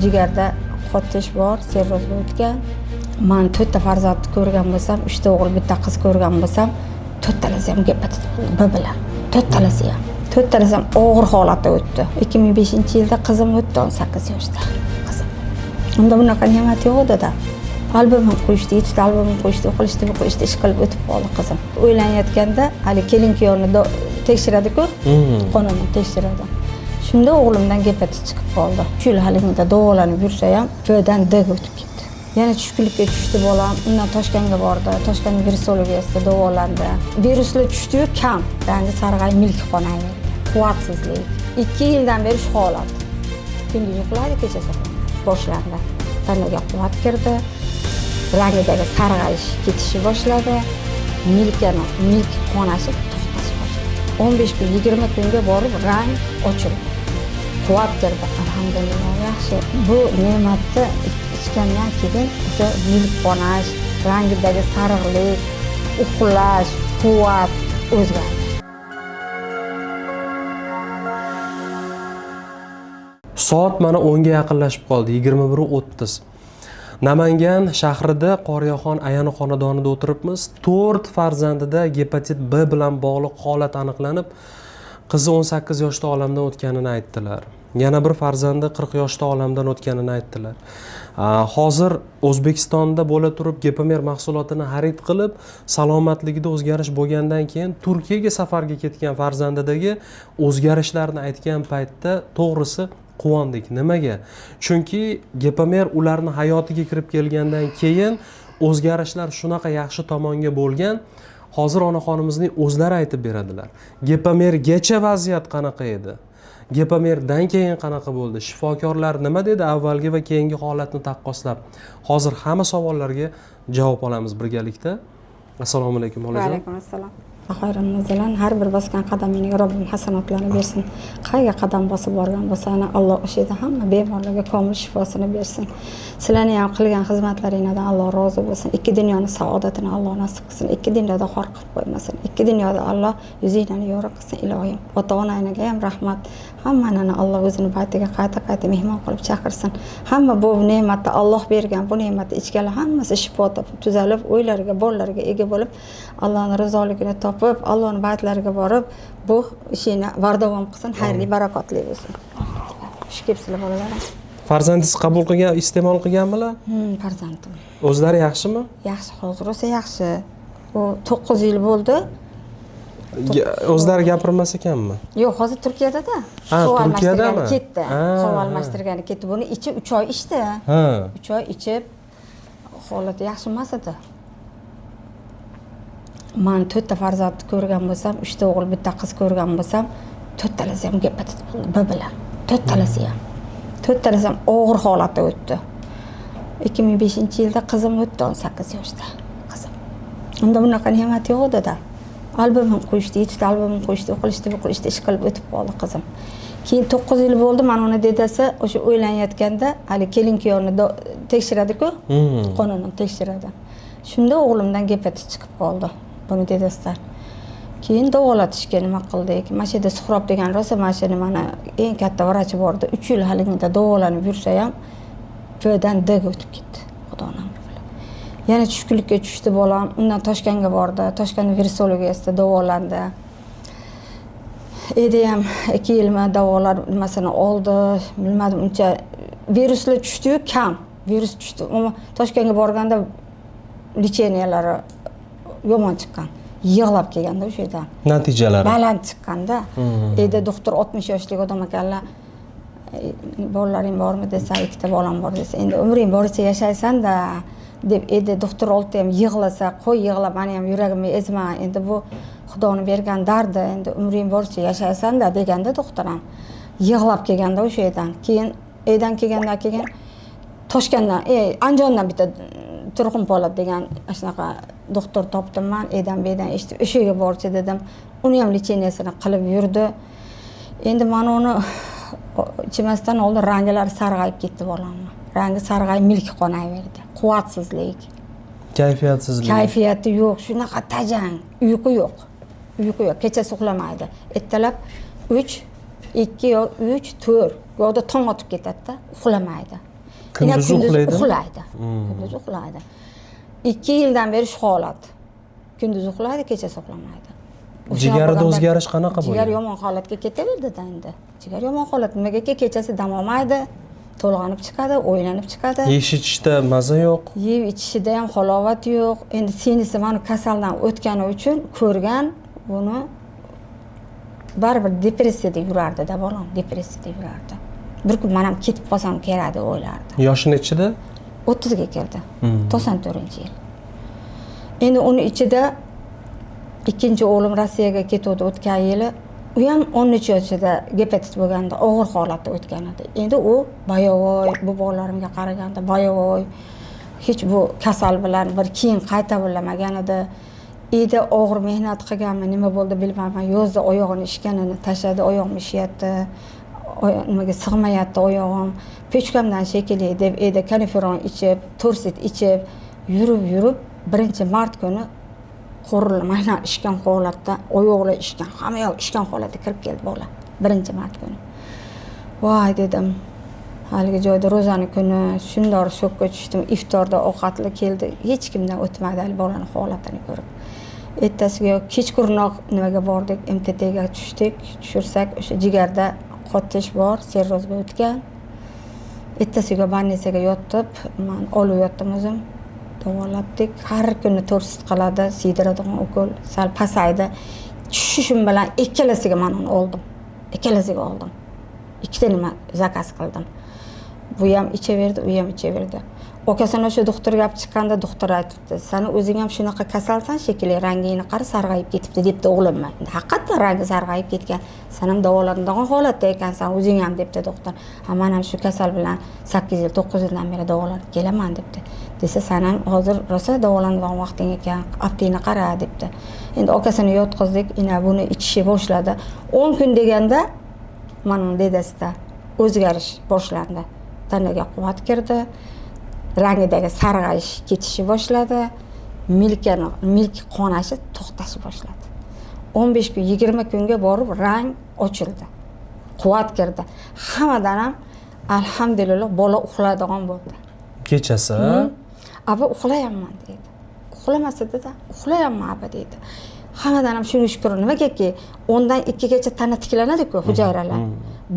jigarda qottish bor, sirroz o'tgan. Men 4 ta farzand ko'rgan bo'lsam, 3 ta o'g'il, 1 ta qiz ko'rgan bo'lsam, 4 talasi ham gepatit bilan. 4 talasi ham. 4 talasi ham og'ir holatda o'tdi. 2005-yilda qizim o'tdi 18 yoshda. Qizim. Unda bunaqa ne'mat yo'q edi-da. Albomim qo'yishdi, yettita albomim qo'yishdi, o'qilishdi, ish qilib o'tib qoldi qizim. O'ylanayotganda hali kelin-kuyovni tekshiradi-ku, qonunni tekshiradi. Shunda o'g'limdan gepatit chiqib qoldi. 3 yil haligida davolanib yursa ham, Fdan Dga o'tib ketdi. Yana tushkunlikka tushdi bolam. Undan Toshkentga bordi. Toshkent virusologiyasida davolandi. Viruslar tushdi-yu kam. Rangi sarg'ay, milk qonaydi. Quvvatsizlik. 2 yildan beri shu holat. Kunduz uxlaydi, kechasi boshlandi. Tanaga quvvat kirdi. Rangidagi sarg'ayish ketishi boshladi. Milk qonashi to'xtash boshladi. 15 kun, 20 kunga borib rang ochildi. Quvvat kirdi. Alhamdulillah, yaxshi. Bu ne'matni ichgandan keyin o'sha milk qonash, rangidagi sariqlik, uxlash, quvvat o'zgardi. Soat mana 10 ga yaqinlashib qoldi, 21:30. Namangan shahrida Qoryaxon ayani xonadonida o'tiribmiz. 4 farzandida gepatit B bilan bog'liq holat aniqlanib, qizi 18 yoshda olamdan o'tganini aytdilar. Yana bir farzandi 40 yoshda olamdan o'tganini aytdilar. Hozir O'zbekistonda bo'la turib Gepamer mahsulotini xarid qilib, salomatligida o'zgarish bo'lgandan keyin Turkiyaga safarga ketgan farzandidagi o'zgarishlarni aytgan paytda to'g'risi quvondik. Nimaga? Chunki Gepamer ularni hayotiga kirib kelgandan keyin o'zgarishlar shunaqa yaxshi tomonga bo'lgan. Hozir onaxonimizning o'zlari aytib beradilar. Gepamergacha vaziyat qanaqa edi? Gepamerdan keyin qanaqa bo'ldi? Shifokorlar nima dedi avvalgi va keyingi holatni taqqoslab? Hozir hamma savollarga javob olamiz birgalikda. Assalomu alaykum Va alaykum assalom. Xayringiz har bir bosgan qadamingizga Robbim hasanatlarni bersin. Qayga qadam bosib borgan bo'lsangiz, Alloh o'sha yerda hamma bemorlarga komil shifosini bersin. Sizlarning ham qilgan xizmatlaringizdan Alloh rozi bo'lsin. Ikki dunyoning saodatini Alloh nasib qilsin. Ikki dunyoda xor qilib qo'ymasin. Ikki dunyoda Alloh yuzinglarni yorug' qilsin ilohim. Ota-onangizga ham rahmat. Hammani Alloh o'zining baytiga qayta mehmon qilib chaqirsin. Hamma bu ne'matni Alloh bergan, bu ne'matni ichganlar hammasi shifo topib, tuzalib, o'ylariga, bolalariga ega bo'lib, Allohning rizoligini topib, Allohning baytlariga borib, bu ishini vardavom qilsin, xayrli, barakotli bo'lsin. Xush kelibsizlar bolalarim. Farzandingiz qabul qilgan, iste'mol qilganmilar? Farzandim. O'zlari yaxshimi? Yaxshi, hozir esa yaxshi. U 9 yil bo'ldi. O'zlari gapirmas ekanmi? Yo'q, hozir Turkiyada-da. Turkiyadami? Ketdi. Suv almashtirgani ketdi. Buni ichi 3 oy ichdi. 3 oy ichib holati yaxshi emas edi. Men 4 ta farzand ko'rgan bo'lsam, 3 ta o'g'il, 1 ta qiz ko'rgan bo'lsam, 4 talasi ham gepatit B bilan. 4 talasi ham. 4 talasi ham og'ir holatda o'tdi. 2005-yilda qizim o'tdi 18 yoshda. Qizim. Unda bunaqa ne'mat yo'q edi-da. Albomim qo'yishdi, 7 ta albomim qo'yishdi, o'qilishdi, ish qilib o'tib qoldi qizim. Keyin 9 yil bo'ldi, men uni dedasi o'sha o'ylanayotganda hali kelin-kuyovni tekshiradi-ku, qonunni tekshiradi. Shunda o'g'limdan gepatit chiqib qoldi. Buni dedasidan. Keyin davolatishga nima qildik? Mana shu yerda Suhrob degan rosa mana shu mana eng katta vrachi bordi. 3 yil haligida davolanib yursa ham Fdan Dga o'tib ketdi. Xudoning bilan. Yana tushkunlikka tushdi bolam. Undan Toshkentga bordi. Toshkent virusologiyasida davolandi. Endi ham 2 yilma davolar nimasini oldi. Bilmadim, uncha viruslar tushdi-yu kam. Virus tushdi. Toshkentga borganda lecheniялari yomon chiqqan. Yig'lab kelganda o'sha yerdan. Natijalari baland chiqqanda. Endi doktor 60 yoshli odam ekanlar. Bolalaring bormi desa, 2 ta bolam bor desa, endi umring boricha yashaysan-da deb endi doktor olti ham yig'lasa, qo'y yig'lab, meni ham yuragimni ezma. Endi bu Xudoning bergan dardi, endi umring boricha yashaysan-da deganda doktor ham yig'lab kelganda o'sha yerdan. Keyin eydan kelgandan keyin Toshkentdan, Andijondan bitta Turg'un Polat degan shunaqa doktor topdim men, edan eshitib, o'sha yerga borchi dedim. Uni ham lecheniyasini qilib yurdi. Endi men uni ichmasdan oldin ranglari sarg'ayib ketdi bolamni. Rangi sarg'ayib, milk qonayverdi. Quvvatsizlik, kayfiyatsizlik. Kayfiyati yo'q, shunaqa tajang, uyqu yo'q. Kechasi uxlamaydi. Ertalab 3, 2 yo 3, 4 yo'da tong otib ketadi-da, uxlamaydi. Kunduz uxlaydi? Uxlaydi. Kunduz uxlaydi. 2 yildan beri shu holat. Kunduz uxlaydi, kechasi uxlamaydi. Jigarida o'zgarish qanaqa Jigar bo'lgan? yomon holatga ketaverdi-da endi. Jigar yomon holat nimagaki kechasi dam olmaydi, to'lg'anib chiqadi, o'ylanib chiqadi. Yeyish ichishda maza yo'q. Yeb ichishida ham halovat yo'q. Endi singlisi meni kasaldan o'tgani uchun ko'rgan buni baribir depressiyada yurardi-da bolam, depressiyada yurardi. Bir kun men ham ketib qolsam kerak deb o'ylardi. Yoshi nechida? 30 ga kirdi. 94-yil. Endi uni ichida ikkinchi o'g'lim Rossiyaga ketdi o'tgan yili. U ham 13 yoshida gepatit bo'lganda og'ir holatda o'tgan edi. Endi u bayovoy, bu bolalarimga qaraganda bayovoy, hech bu kasal bilan bir keyin qayta bo'lmagan edi. Uyda og'ir mehnat qilganmi, nima bo'ldi bilmayman. Yozda oyog'ini ishganini tashladi, oyog'im ishyapti. Nimaga sig'mayapti oyog'im. Pechkamdan shekilli deb uyda kaniferon ichib, torsit ichib, yurib 1-mart kuni qo'rilmaylar ishgan holatda, oyoqlar ishgan, hamma yoq ishgan holatda kirib keldi bola. 1-mart kuni. Voy dedim. Haligi joyda ro'zani kuni shundoq shokka tushdim. Iftorda ovqatli keldi. Hech kimdan o'tmadi hali bolaning holatini ko'rib. Ertasiga kechqurunroq nimaga bordik? MTTga tushdik. Tushirsak o'sha jigarda qotish bor, serrozga o'tgan. Ertasiga больницаga yotib, men olib yotdim o'zim. Davolatdik. Har kuni torsit qiladi, siydiradigan ukol, sal pasaydi. Tushishim bilan ikkalasiga men uni oldim. Ikkalasiga oldim. Ikkita nima zakaz qildim. Bu ham ichaverdi, u ham ichaverdi. Okasini o'sha doktorga olib chiqqanda doktor aytibdi, "Seni o'zing ham shunaqa kasalsan shekilli, rangingni qara sarg'ayib ketibdi" debdi o'g'limga. Haqiqatan rangi sarg'ayib ketgan. "Sen ham davolanadigan holatda ekansan, o'zing ham" debdi doktor. "Ha, men ham shu kasal bilan 8 yil, 9 yildan beri davolanib kelaman" debdi. Desa, "Sen ham hozir rosa davolanadigan vaqting ekan, aptingni qara" debdi. Endi okasini yotqizdik, ina buni ichishi boshladi. 10 kun deganda mening dedasida o'zgarish boshlandi. Tanaga quvvat kirdi. Rangidagi sarg'ayish ketishi boshladi. Milk qonashi to'xtashi boshladi. 15 kun, 20 kunga borib rang ochildi. Quvvat kirdi. Hammadan ham alhamdulillah bola uxlaydigan bo'ldi. Kechasi? Aba uxlayapman dedi. Uxlamasdi-da, uxlayapman aba dedi. Hammadan ham shuni shukr, nimagaki 10dan 2 gacha tana tiklanadi-ku hujayralar.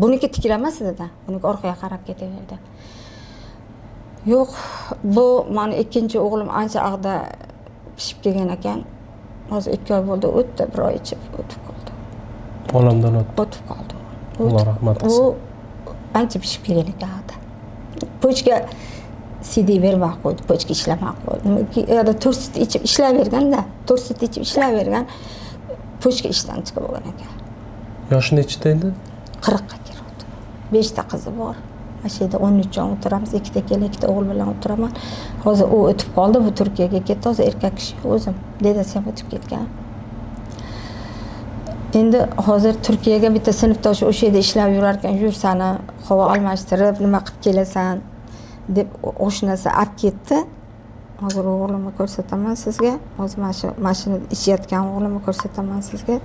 Buniki tiklanmasdi-da, buniki orqaga qarab ketaverdi. Yo'q, bu meni ikkinchi o'g'lim ancha ag'da pishib kelgan ekan. Hozir 2 oy bo'ldi, o'tdi, 1 oy ichib o'tib qoldi. Olamdan o'tdi. O'tib qoldi. Alloh rahmat qilsin. U ancha pishib kelgan ekan. Pochka CD bermay qo'ydi, pochka ishlamay qo'ydi. Yo'da torsit ichib ishlayverganda, torsit ichib ishlayvergan, pochka ishdan chiqib bo'lgan ekan. Yoshi nechida endi? 40 ga kirdi. 5 ta qizi bor. Mashida 13 jon o'tiramiz, 2 ta kelin, 2 ta o'g'il bilan o'tiraman. Hozir u o'tib qoldi, bu Turkiyaga ketdi. Hozir erkak kishi o'zim, dedasi ham o'tib ketgan. Endi hozir Turkiyaga bitta sinfdoshi o'sha yerda ishlab yurar ekan, "Yur seni havo almashtirib, nima qilib kelasan?" deb oshnasi olib ketdi. Hozir o'g'limni ko'rsataman sizga. Hozir mana shu mashinada ishlayotgan o'g'limni ko'rsataman sizga.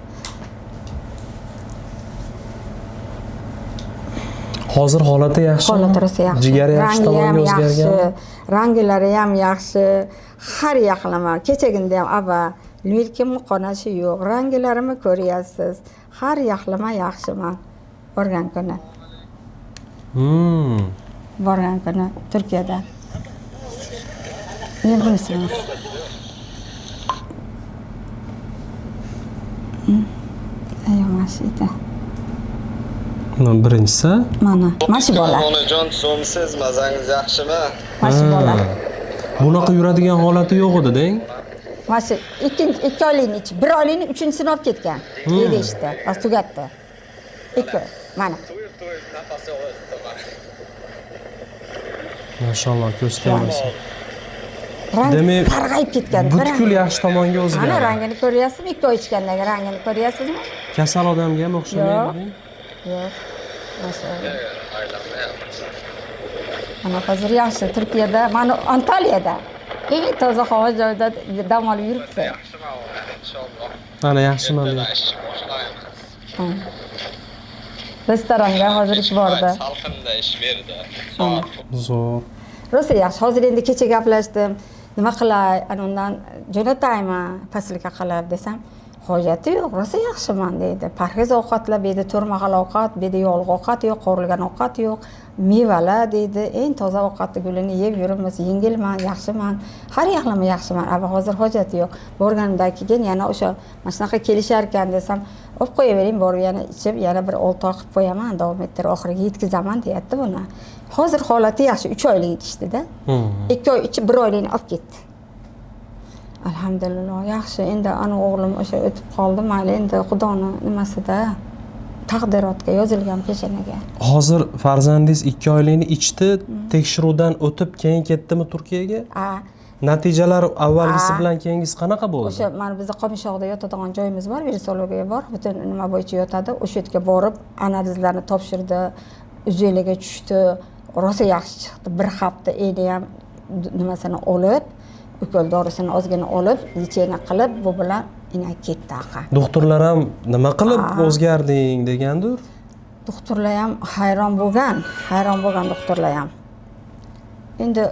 Hozir holati yaxshi. Holati rosa yaxshi. Jigari yaxshi, tomonga o'zgargan. Rangilari ham yaxshi. Har yaxlama. Kechagunda ham aba, milkimni qonashi yo'q. Rangilarimni ko'ryapsiz. Har yaxlama yaxshiman. Borgan kuni. Borgan kuni Turkiyada. Ne bilsin? Ayo mashida. Mana birinchisi. Mana bola. Onajon, so'msiz, mazangiz yaxshimi? Bola. Bunaqa yuradigan holati yo'q edi, deng. Mana ikki oylikni ichi, 1 oylikni 3-sini olib ketgan. Dedi ishda, bas tugatdi. 2, mana. To'yib nafasi oldi mana. Mashalloh, ko'z tegmasin. Demak, sarg'ayib ketgan. Butkul yaxshi tomonga o'zgardi. Mana rangini ko'ryapsizmi? 2 oy ichgandagi rangini ko'ryapsizmi? Kasal odamga ham o'xshamaydi. Yo'q. Masallan. Mana hozir yaxshi Turkiyada, mana Antaliyada. Eng toza havo joyida dam olib yuribdi. Yaxshiman, inshaalloh. Mana yaxshiman. Restoranga hozir ish bordi. Salqinda ish berdi. Zo'r. rosa yaxshi. Hozir endi kecha gaplashdim. Nima qilay? Ana undan jo'nataymi posilka qilib desam, hojati yo'q, rosa yaxshiman deydi. Parhez ovqatlar, bedi to'rmag'al ovqat, bedi yog'li ovqat yo'q, qovurilgan ovqat yo'q, mevalar deydi, eng toza ovqatni gulini yeb yuribmiz, yengilman, yaxshiman, har yaxlama yaxshiman. Aba hozir hojati yo'q. Borganimdan keyin yana o'sha mana shunaqa kelishar ekan desam, olib qo'yavering, borib yana ichib, yana bir 6 oy qilib qo'yaman, davom ettirib oxiriga yetkazaman deyapti buni. Hozir holati yaxshi, 3 oylik yetishdi-da. 2 oy ichib 1 oylikni olib ketdi. Alhamdulillah, yaxshi. Endi ana o'g'lim o'sha o'tib qoldi, mayli, endi Xudoni nimasida taqdirotga yozilgan peshanaga. Hozir farzandingiz 2 oylikni ichdi, tekshiruvdan o'tib keyin ketdimi Turkiyaga? Natijalar avvalgisi bilan keyingisi qanaqa bo'ldi? O'sha mana bizda Qo'mishoqda yotadigan joyimiz bor, virusologiya bor, butun nima bo'yicha yotadi. O'sha yerga borib, analizlarni topshirdi, uzaylarga tushdi, rosa yaxshi chiqdi. 1 hafta endi ham nimasini olib, ukol dorisini ozgina olib, lecheniya qilib, bu bilan ina ketdi aqa. Doktorlar ham nima qilib o'zgarding degandir? Doktorlar ham hayron bo'lgan doktorlar ham. Endi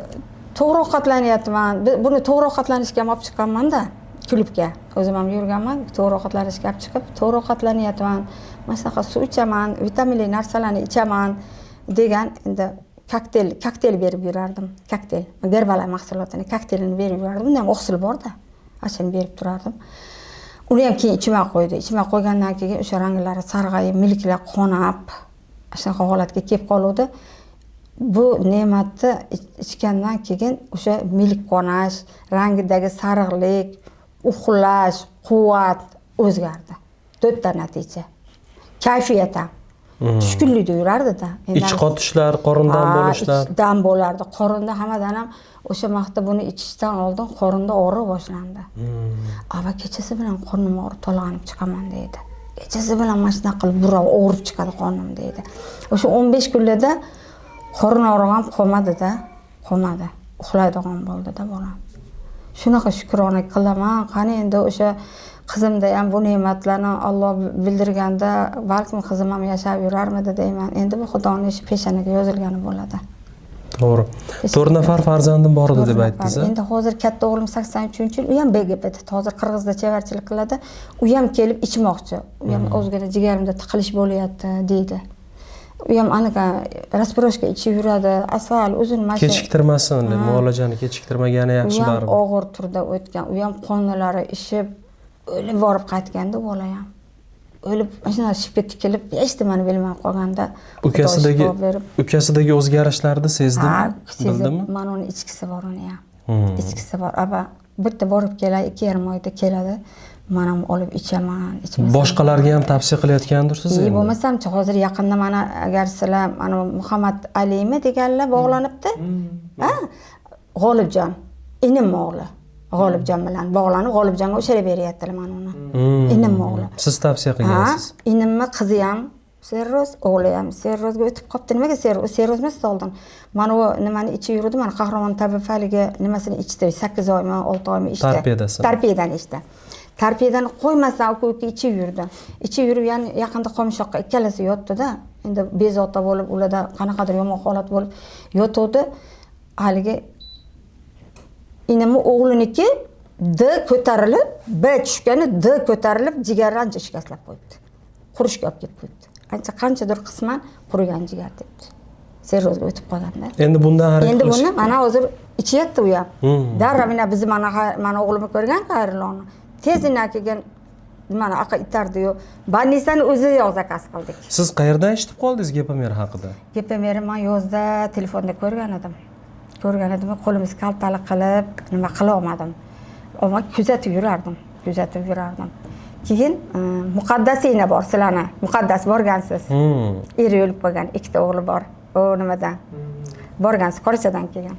to'g'ri ovqatlanyapman. Buni to'g'ri ovqatlanishga ham olib chiqqanman-da, klubga. O'zim ham yurganman, to'g'ri ovqatlanishga olib chiqib, to'g'ri ovqatlanyapman. Mana shunaqa suv ichaman, vitaminli narsalarni ichaman degan endi kokteyl berib yurardim. Kokteyl, Herbalife mahsulotini kokteylini berib yurardim. Unda ham oqsil bor-da. Ashuni berib turardim. Uni ham keyin ichmay qo'ydi. Ichmay qo'ygandan keyin o'sha ranglari sarg'ayib, milklar qonab, shunaqa holatga kelib qoluvdi. Bu ne'matni ichgandan keyin o'sha milk qonash, rangidagi sariqlik, uxlash, quvvat o'zgardi. 4 ta natija. Kayfiyat ham. Tushkunlikda yurardi-da. Ich qotishlar, qorindan bo'lishlar. Ichdan bo'lardi. Qorinda hammadan ham o'sha vaqtda buni ichishdan oldin qorinda og'riq boshlandi. Ava kechasi bilan qornim og'rib tolg'anib chiqaman deydi. Kechasi bilan mana shunaqa qilib burab og'rib chiqadi qornim deydi. O'sha 15 kunlarda qorin og'rig'i ham qolmadi. Uxlaydigan bo'ldi-da bolam. Shunaqa shukrona qilaman. Qani endi o'sha qizimda ham bu ne'matlarni Alloh bildirganda, balkim qizim ham yashab yurarmidi deyman. Endi bu Xudoning ishi peshanaga yozilgani bo'ladi. To'g'ri. 4 nafar farzandim bor edi deb aytdingiz. Endi hozir katta o'g'lim 83-yil, u ham BGPda, hozir Qirg'izda chevarchilik qiladi. U ham kelib ichmoqchi. U ham o'zgina jigarimda tiqilish bo'lyapti deydi. U ham aniq raspiroshka ichib yuradi, asal, uzun mashin. Kechiktirmasin, muolajani kechiktirmagani yaxshi baribir. U ham og'ir turda o'tgan, u ham qonlari ishib, o'lib borib qaytganda bola ham. O'lib, mashina shipga tikilib, hech nimani bilmay qolganda ukasidagi o'zgarishlarni sezdimi? Bildimi? Mana uni ichkisi bor uni ham. Ichkisi bor. Aba bitta borib keladi, 2,5 oyda keladi. Men ham olib ichaman, ichmasam. Boshqalarga ham tavsiya qilayotgandirsiz endi. Bo'lmasam-chi, hozir yaqinda mana agar sizlar mana Muhammad Aliymi deganlar bog'lanibdi. G'olibjon, inim o'g'li. G'olibjon bilan bog'lanib, G'olibjonga o'shalab beryaptilar mana uni. Inim o'g'li. Siz tavsiya qilgansiz. Inimni qizi ham serroz, o'g'li ham serrozga o'tib qopti. Nimaga serroz? Serroz emas oldin. Mana u nimani ichib yurdi, mana Qahramon tabibaliga nimasini ichdi, 8 oymi, 6 oymi ichdi. Tarbiyadan ichdi. Tarbiyadan qo'ymasdan uka ichib yurdi. Ichib yurib, ya'ni yaqinda Qo'mishoqqa ikkalasi yotdi-da. Endi bezovta bo'lib, ularda qanaqadir yomon holat bo'lib yotdi. Haligi inimi o'g'liniki D ko'tarilib, B tushgani D ko'tarilib, jigardan shikastlab qo'yibdi. Qurishga olib ketib qo'yibdi. Qanchadir qisman qurigan jigar debdi. Serrozga o'tib qolganda. Endi bundan harakat Endi buni mana hozir ichyapti u ham. Darra biz mana o'g'limni ko'rgan qayrlonni. Tezina kelgan mana aqa itardi-yu. Bannisani o'zi yo'q zakaz qildik. Siz qayerdan eshitib qoldingiz Gepamer haqida? Gepamerni men yozda telefonda ko'rgan edim. Qo'limiz kaltalik qilib, nima qila olmadim. Ammo kuzatib yurardim. Keyin Muqaddasina bor sizlarni. Muqaddas borgansiz. Eri o'lib qolgan, 2 ta o'g'li bor. O nimadan? Borgansiz, Qorachadan kelgan.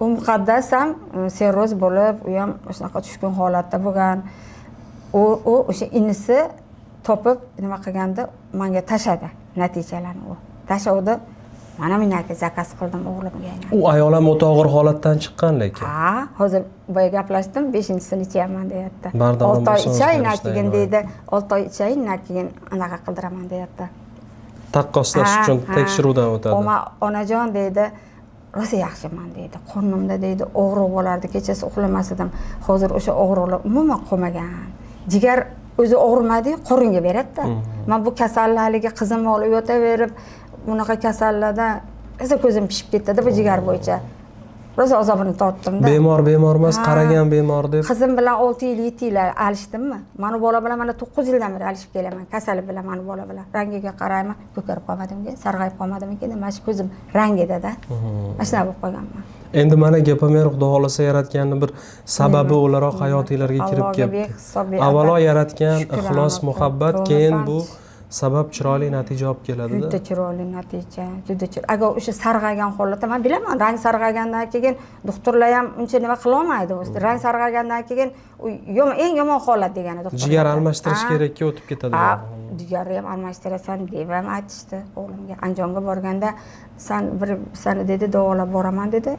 U Muqaddas ham serroz bo'lib, u ham shunaqa tushkun holatda bo'lgan. U o'sha inisi topib nima qilganda menga tashadi natijalarni u. Tashadi. Mana men aka zakaz qildim o'g'limga. U ayol ham o'ta og'ir holatdan chiqqan lekin. Hozir boya gaplashdim, 5-sini ichyapman deyapti. 6 oy ichayin keyin deydi. 6 oy ichayin keyin anaqa qildiraman deyapti. Taqqoslash uchun tekshiruvdan o'tadi. Onajon deydi, rosa yaxshiman deydi. Qornimda deydi og'riq bo'lardi, kechasi uxlamas edim. Hozir o'sha og'riqlar umuman qolmagan. Jigar o'zi og'rimadi-yu, qoringa beradi-da. Men bu kasalliklarga qizim olib yotaverib, bunaqa kasallarda rosa ko'zim pishib ketdi bu jigar bo'yicha. Rosa azobini tortdim-da. Bemor emas, qaragan bemor deb. Qizim bilan 6 yil, 7 yil alishdimmi? Mana bola bilan mana 9 yildan beri alishib kelaman. Kasali bilan mana bola bilan. Rangiga qarayman, ko'karib qolmadimki, sarg'ayib qolmadimki, mana shu ko'zim rangida-da. Mana shunday bo'lib qolganman. Endi mana Gepamer Xudo xolasa yaratganning bir sababi o'laroq hayotinglarga kirib keldi. Avvalo yaratgan ixlos, muhabbat, keyin bu sabab chiroyli natija olib keladi-da. Juda chiroyli natija, juda chiroyli. Agar o'sha sarg'aygan holatda men bilaman, rang sarg'aygandan keyin doktorlar ham uncha nima qila olmaydi. Rang sarg'aygandan keyin eng yomon holat degani doktorlar. Jigar almashtirish kerakka o'tib ketadi. Jigarni ham almashtirasan deb ham aytishdi o'g'limga. Andijonga borganda sani dedi davolab boraman dedi.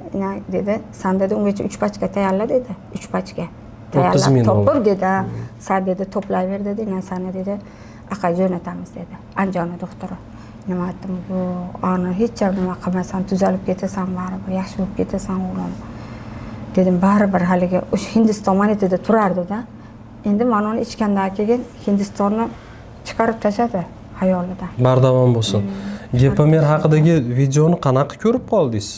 Dedi, san dedi ungacha 3 pachka tayyorla dedi. 3 pachka. Tayyorlab topib dedi. Sen dedi to'playver dedi. Men sani dedi aqay jo'natamiz dedi. Andijonda doktori. Nima aytdim? Bu ani hech nima qilmasam tuzalib ketasan baribir, yaxshi bo'lib ketasan o'g'lim. Dedim baribir haliga o'sha Hindiston monetida turardi-da. Endi mana uni ichgandan keyin Hindistonni chiqarib tashladi xayolidan. Bardavom bo'lsin. Gepamer haqidagi videoni qanaqa ko'rib qoldingiz?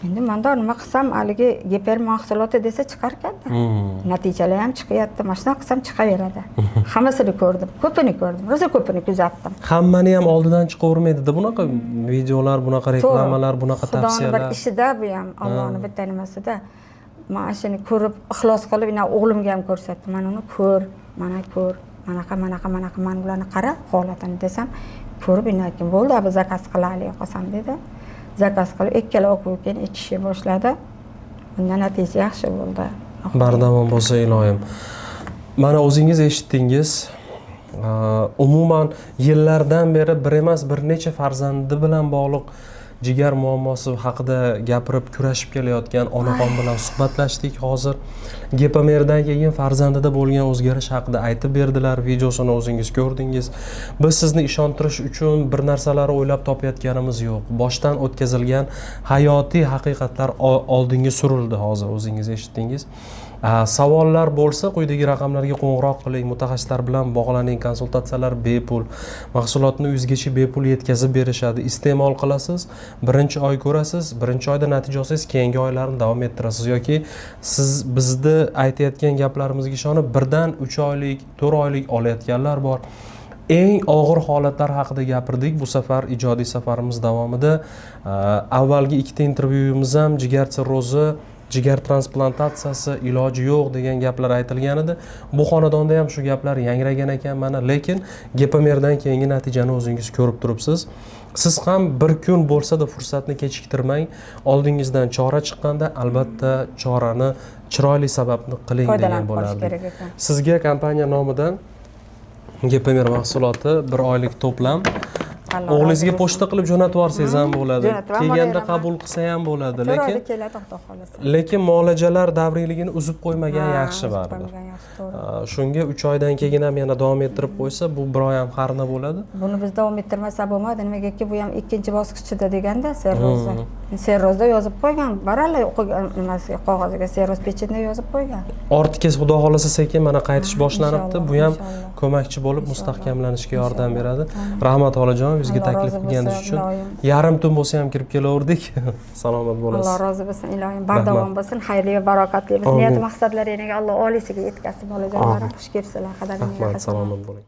Endi menda nima qilsam haligi Geper mahsuloti desa chiqarkanda. Natijalar ham chiqyapti. Mana shunday qilsam chiqaveradi. Hammasini ko'rdim, ko'pini ko'rdim, rosa ko'pini kuzatdim. Hammani ham oldidan chiqavermaydi-da bunaqa videolar, bunaqa reklamalar, bunaqa tavsiyalar. Xudoning bir ishida bu ham Allohning bitta nimasida. Mana shuni ko'rib, ixlos qilib, ina o'g'limga ham ko'rsatdim. Mana uni ko'r, mana ko'r, manaqa, mana ularni qara holatini desam, ko'rib inakin bo'ldi, biz zakaz qilaylik qolsam dedi. Zakaz qilib ikkala o'quv keyin ichishni boshladi. Bundan natija yaxshi bo'ldi. Bardavom bo'lsa iloyim. Mana o'zingiz eshitdingiz. Umuman yillardan beri bir emas bir necha farzandi bilan bog'liq jigar muammosi haqida gapirib kurashib kelayotgan onaxon bilan suhbatlashdik hozir. Gepamerdan keyin farzandida bo'lgan o'zgarish haqida aytib berdilar, videosini o'zingiz ko'rdingiz. Biz sizni ishontirish uchun bir narsalarni o'ylab topayotganimiz yo'q. Boshdan o'tkazilgan hayotiy haqiqatlar oldinga surildi hozir o'zingiz eshitdingiz. Savollar bo'lsa quyidagi raqamlarga qo'ng'iroq qiling, mutaxassislar bilan bog'laning, konsultatsiyalar bepul, mahsulotni uyingizgacha bepul yetkazib berishadi. Iste'mol qilasiz, birinchi oy ko'rasiz, birinchi oyda natija olsangiz keyingi oylarni davom ettirasiz yoki siz bizni aytayotgan gaplarimizga ishonib birdan 3 oylik, 4 oylik olayotganlar bor. Eng og'ir holatlar haqida gapirdik bu safar ijodiy safarimiz davomida. Avvalgi ikkita intervyuyimiz ham jigar sirrozi, jigar transplantatsiyasi iloji yo'q degan gaplar aytilgan edi. Bu xonadonda ham shu gaplar yangragan ekan mana, lekin Gepamerdan keyingi natijani o'zingiz ko'rib turibsiz. Siz ham bir kun bo'lsa-da fursatni kechiktirmang. Oldingizdan chora chiqqanda albatta chorani chiroyli sababni qiling degan bo'lardi. Sizga kompaniya nomidan Gepamer mahsuloti 1 oylik to'plam o'g'lingizga pochta qilib jo'natib yuborsangiz ham bo'ladi. Kelganda qabul qilsa ham bo'ladi, lekin muolajalar davriyligini uzib qo'ymagan yaxshi baribir. Shunga 3 oydan keyin ham yana davom ettirib qo'ysa, bu 1 oy ham qarna bo'ladi. Buni biz davom ettirmasa bo'lmaydi. Nimagaki bu ham ikkinchi bosqichida deganda serrozda. Serrozda yozib qo'ygan, baralla o'qigan nimasiga qog'oziga serroz pechetni yozib qo'ygan. Ortga xudo xolasa sekin mana qaytish boshlanibdi. Bu ham ko'makchi bo'lib mustahkamlanishga yordam beradi. Rahmat olajon, bizga taklif qilganingiz uchun. Yarim tun bo'lsa ham kirib kelaverdik. Salomat bo'lasiz. Alloh rozi bo'lsin, iloyim bardavom bo'lsin, xayrli va barakatli bo'lsin. Niyat maqsadlaringizni Alloh oliysiga yetkazsin, bolajonlarim xush kelsinlar, qadamingizga. Salomat bo'ling.